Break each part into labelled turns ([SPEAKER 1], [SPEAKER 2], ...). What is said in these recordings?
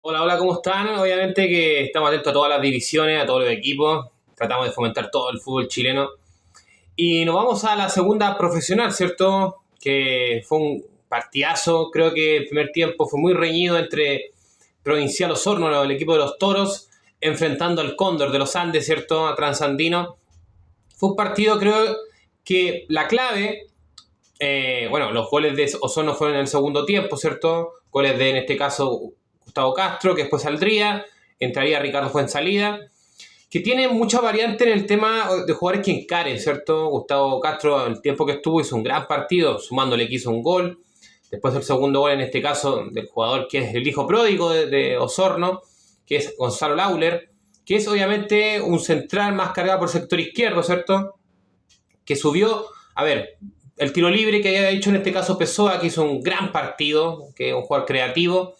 [SPEAKER 1] Hola, hola, ¿cómo están? Obviamente que estamos atentos a todas las divisiones, a todos los equipos. Tratamos de fomentar todo el fútbol chileno. Y nos vamos a la segunda profesional, ¿cierto? Que fue un partidazo. Creo que el primer tiempo fue muy reñido entre Provincial Osorno, el equipo de los Toros, enfrentando al Cóndor de los Andes, ¿cierto? A Transandino. Fue un partido, creo que la clave, bueno, los goles de Osorno fueron en el segundo tiempo, ¿cierto? Goles de, en este caso, Gustavo Castro, que después saldría, entraría Ricardo Fuenzalida, que tiene mucha variante en el tema de jugadores que encaren, ¿cierto? Gustavo Castro, el tiempo que estuvo, hizo un gran partido, sumándole que hizo un gol. Después el segundo gol, en este caso, del jugador que es el hijo pródigo de Osorno, que es Gonzalo Lauler, que es obviamente un central más cargado por el sector izquierdo, ¿cierto? Que subió, a ver, el tiro libre que había hecho en este caso Pessoa, que hizo un gran partido, que es un jugador creativo.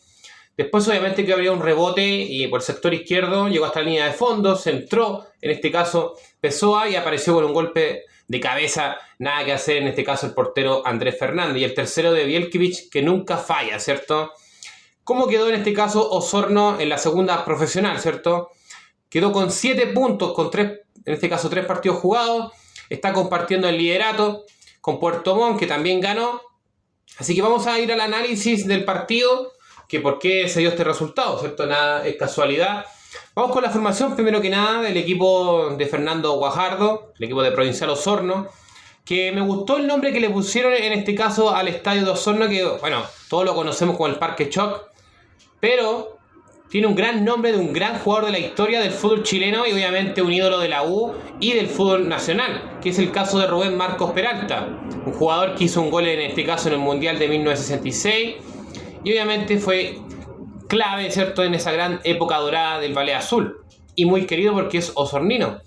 [SPEAKER 1] Después obviamente que habría un rebote y por el sector izquierdo llegó hasta la línea de fondo, se entró, en este caso Pessoa, y apareció con un golpe de cabeza, nada que hacer en este caso el portero Andrés Fernández. Y el tercero de Bielkiewicz, que nunca falla, ¿cierto? ¿Cómo quedó en este caso Osorno en la segunda profesional, ¿cierto? Quedó con 7 puntos, con 3, en este caso 3 partidos jugados, está compartiendo el liderato con Puerto Montt, que también ganó. Así que vamos a ir al análisis del partido, que por qué se dio este resultado, ¿cierto? Nada es casualidad. Vamos con la formación, primero que nada, del equipo de Fernando Guajardo, el equipo de Provincial Osorno, que me gustó el nombre que le pusieron en este caso al estadio de Osorno, que, bueno, todos lo conocemos como el Parque Choc, pero tiene un gran nombre de un gran jugador de la historia del fútbol chileno y obviamente un ídolo de la U y del fútbol nacional, que es el caso de Rubén Marcos Peralta, un jugador que hizo un gol en este caso en el Mundial de 1966 y obviamente fue clave, ¿cierto?, en esa gran época dorada del Ballet Azul y muy querido porque es osornino.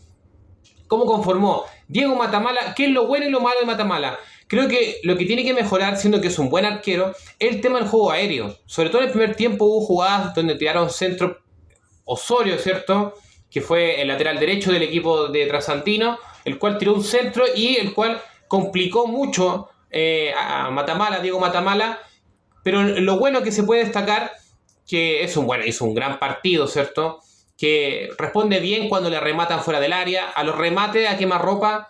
[SPEAKER 1] ¿Cómo conformó Diego Matamala? ¿Qué es lo bueno y lo malo de Matamala? Creo que lo que tiene que mejorar, siendo que es un buen arquero, es el tema del juego aéreo. Sobre todo en el primer tiempo hubo jugadas donde tiraron centro Osorio, ¿cierto? Que fue el lateral derecho del equipo de Trasandino, el cual tiró un centro y el cual complicó mucho a Matamala, Diego Matamala. Pero lo bueno que se puede destacar, que es hizo un gran partido, ¿cierto? Que responde bien cuando le rematan fuera del área. A los remates a quemarropa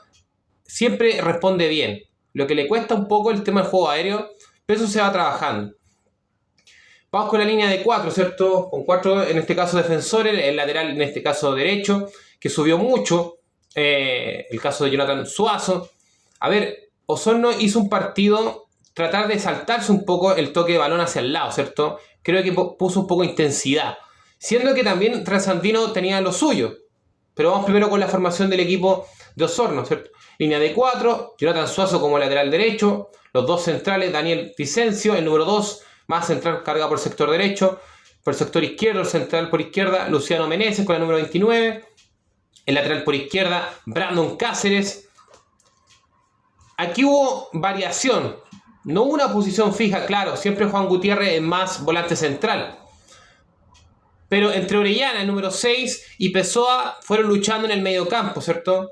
[SPEAKER 1] siempre responde bien. Lo que le cuesta un poco el tema del juego aéreo, pero eso se va trabajando. Vamos con la línea de 4, ¿cierto? Con 4 en este caso defensores, el lateral en este caso derecho, que subió mucho. El caso de Jonathan Suazo. A ver, Osorno hizo un partido tratar de saltarse un poco el toque de balón hacia el lado, ¿cierto? Creo que puso un poco de intensidad. Siendo que también Trasandino tenía lo suyo. Pero vamos primero con la formación del equipo de Osorno, ¿cierto? Línea de 4, Jonathan Suazo como lateral derecho, los dos centrales, Daniel Vicencio, el número 2, más central cargado por el sector derecho, por el sector izquierdo, el central por izquierda, Luciano Meneses con el número 29, el lateral por izquierda, Brandon Cáceres. Aquí hubo variación, no una posición fija, claro, siempre Juan Gutiérrez es más volante central. Pero entre Orellana, el número 6, y Pessoa fueron luchando en el medio campo, ¿cierto?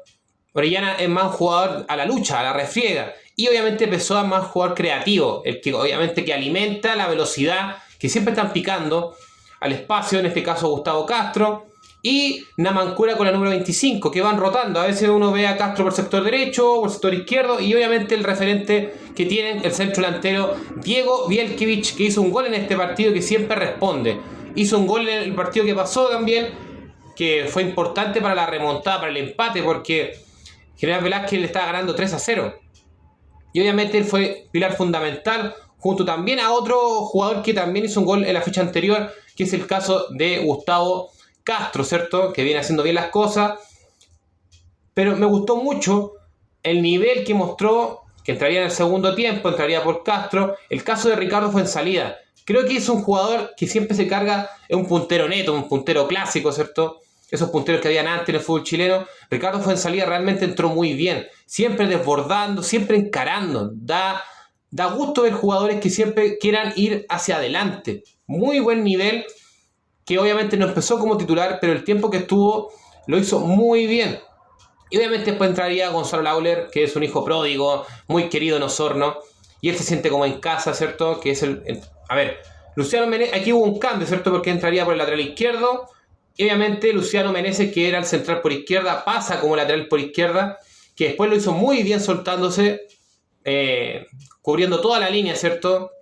[SPEAKER 1] Orellana es más un jugador a la lucha, a la refriega. Y obviamente Pessoa es más jugador creativo, el que obviamente que alimenta la velocidad, que siempre están picando al espacio, en este caso Gustavo Castro. Y Namancura con el número 25, que van rotando. A veces uno ve a Castro por el sector derecho, por el sector izquierdo, y obviamente el referente que tienen, el centro delantero Diego Bielkiewicz, que hizo un gol en este partido que siempre responde. Hizo un gol en el partido que pasó también, que fue importante para la remontada, para el empate, porque General Velázquez le estaba ganando 3-0. Y obviamente él fue pilar fundamental, junto también a otro jugador que también hizo un gol en la fecha anterior, que es el caso de Gustavo Castro, ¿cierto? Que viene haciendo bien las cosas. Pero me gustó mucho el nivel que mostró, que entraría en el segundo tiempo, entraría por Castro, el caso de Ricardo Fuenzalida. Creo que es un jugador que siempre se carga, es un puntero neto, un puntero clásico, ¿cierto? Esos punteros que habían antes en el fútbol chileno. Ricardo Fuenzalida realmente entró muy bien, siempre desbordando, siempre encarando. Da gusto ver jugadores que siempre quieran ir hacia adelante. Muy buen nivel, que obviamente no empezó como titular, pero el tiempo que estuvo lo hizo muy bien. Y obviamente después entraría Gonzalo Lauler, que es un hijo pródigo, muy querido en Osorno, y él se siente como en casa, ¿cierto? Que es a ver, Luciano Meneses, aquí hubo un cambio, ¿cierto? Porque entraría por el lateral izquierdo. Y obviamente Luciano Meneses, que era el central por izquierda, pasa como lateral por izquierda, que después lo hizo muy bien soltándose, cubriendo toda la línea, ¿cierto?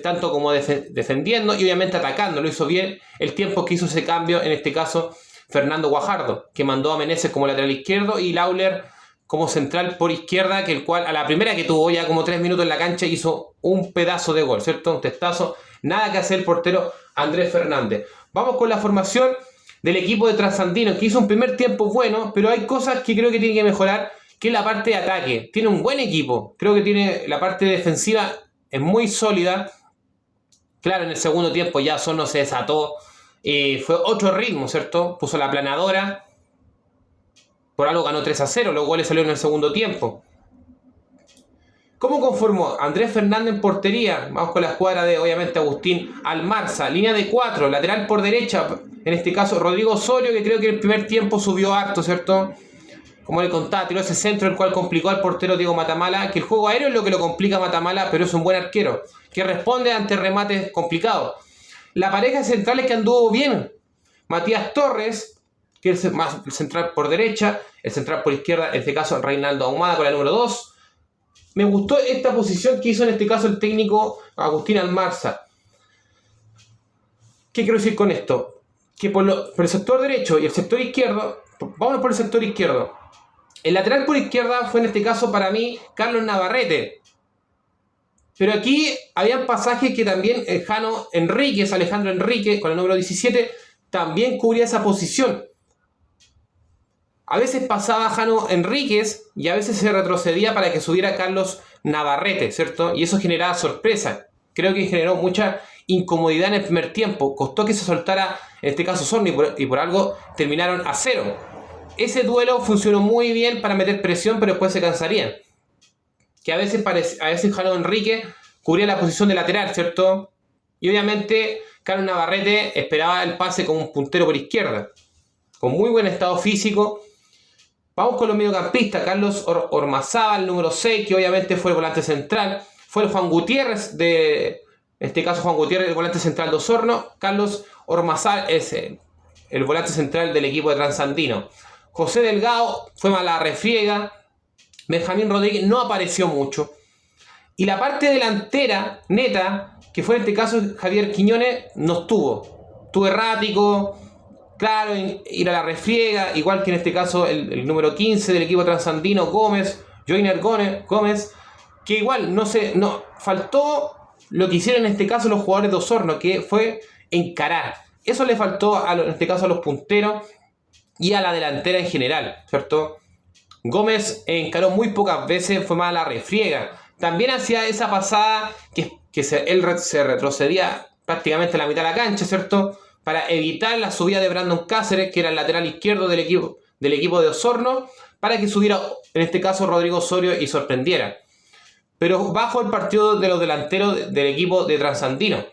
[SPEAKER 1] Tanto como defendiendo y obviamente atacando. Lo hizo bien el tiempo que hizo ese cambio, en este caso Fernando Guajardo, que mandó a Meneses como lateral izquierdo y Lawler como central por izquierda, que el cual a la primera que tuvo ya como 3 minutos en la cancha hizo un pedazo de gol, ¿cierto? Un testazo, nada que hacer el portero Andrés Fernández. Vamos con la formación del equipo de Trasandino, que hizo un primer tiempo bueno, pero hay cosas que creo que tiene que mejorar, que es la parte de ataque. Tiene un buen equipo, creo que tiene la parte defensiva, es muy sólida. Claro, en el segundo tiempo ya Osorno se desató, fue otro ritmo, ¿cierto? Puso la planadora, por algo ganó 3-0, los goles salieron en el segundo tiempo. ¿Cómo conformó Andrés Fernández en portería? Vamos con la escuadra de, obviamente, Agustín Almarza. Línea de 4, lateral por derecha, en este caso Rodrigo Osorio, que creo que en el primer tiempo subió harto, ¿cierto? Como le contaba, tiró ese centro, el cual complicó al portero Diego Matamala, que el juego aéreo es lo que lo complica a Matamala, pero es un buen arquero, que responde ante remates complicados. La pareja de centrales que anduvo bien, Matías Torres, que es más el central por derecha, el central por izquierda, en este caso Reinaldo Ahumada con la número 2. Me gustó esta posición que hizo en este caso el técnico Agustín Almarza. ¿Qué quiero decir con esto? Que por el sector derecho y el sector izquierdo, vamos por el sector izquierdo. El lateral por izquierda fue en este caso para mí Carlos Navarrete. Pero aquí habían pasajes que también Jano Enríquez, Alejandro Enríquez, con el número 17, también cubría esa posición. A veces pasaba Jano Enríquez y a veces se retrocedía para que subiera Carlos Navarrete, ¿cierto? Y eso generaba sorpresa. Creo que generó mucha incomodidad en el primer tiempo. Costó que se soltara, en este caso, Osorno, y por algo terminaron a 0. Ese duelo funcionó muy bien para meter presión, pero después se cansarían. Que a veces Jano Enríquez cubría la posición de lateral, ¿cierto? Y obviamente Carlos Navarrete esperaba el pase como un puntero por izquierda, con muy buen estado físico. Vamos con los mediocampistas. Carlos Ormazábal, número 6, que obviamente fue el volante central. Fue el Juan Gutiérrez, en este caso Juan Gutiérrez, el volante central de Osorno. Carlos Ormazábal es el volante central del equipo de Trasandino. José Delgado fue más la refriega. Benjamín Rodríguez no apareció mucho. Y la parte delantera, neta, que fue en este caso Javier Quiñones, no estuvo. Estuvo errático. Claro, ir a la refriega, igual que en este caso el número 15 del equipo Trasandino, Gómez, Joiner Gómez, que igual no faltó lo que hicieron en este caso los jugadores de Osorno, que fue encarar. Eso le faltó en este caso a los punteros y a la delantera en general, ¿cierto? Gómez encaró muy pocas veces, fue más a la refriega. También hacía esa pasada que él se retrocedía prácticamente a la mitad de la cancha, ¿cierto? Para evitar la subida de Brandon Cáceres, que era el lateral izquierdo del equipo de Osorno, para que subiera, en este caso, Rodrigo Osorio y sorprendiera. Pero bajo el partido de los delanteros del equipo de Trasandino.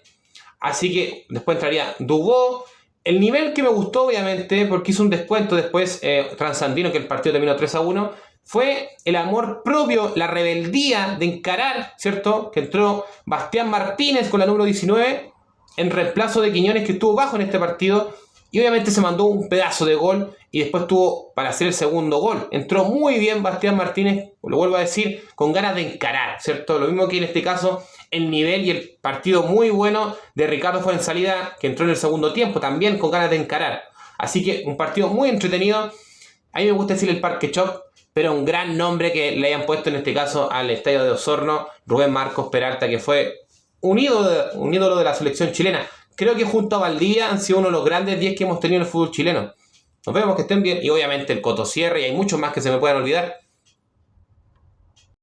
[SPEAKER 1] Así que después entraría Dubó. El nivel que me gustó, obviamente, porque hizo un descuento después Trasandino, que el partido terminó 3-1, fue el amor propio, la rebeldía de encarar, ¿cierto? Que entró Bastián Martínez con la número 19, en reemplazo de Quiñones, que estuvo bajo en este partido, y obviamente se mandó un pedazo de gol y después tuvo para hacer el segundo gol. Entró muy bien Bastián Martínez, lo vuelvo a decir, con ganas de encarar, ¿cierto? Lo mismo que en este caso el nivel y el partido muy bueno de Ricardo Fuenzalida, que entró en el segundo tiempo, también con ganas de encarar. Así que un partido muy entretenido. A mí me gusta decir el Parque Chop, pero un gran nombre que le hayan puesto en este caso al estadio de Osorno, Rubén Marcos Peralta, que fue un ídolo de la selección chilena. Creo que junto a Valdivia han sido uno de los grandes 10 que hemos tenido en el fútbol chileno. Nos vemos, que estén bien. Y obviamente el Coto Sierra, y hay muchos más que se me puedan olvidar.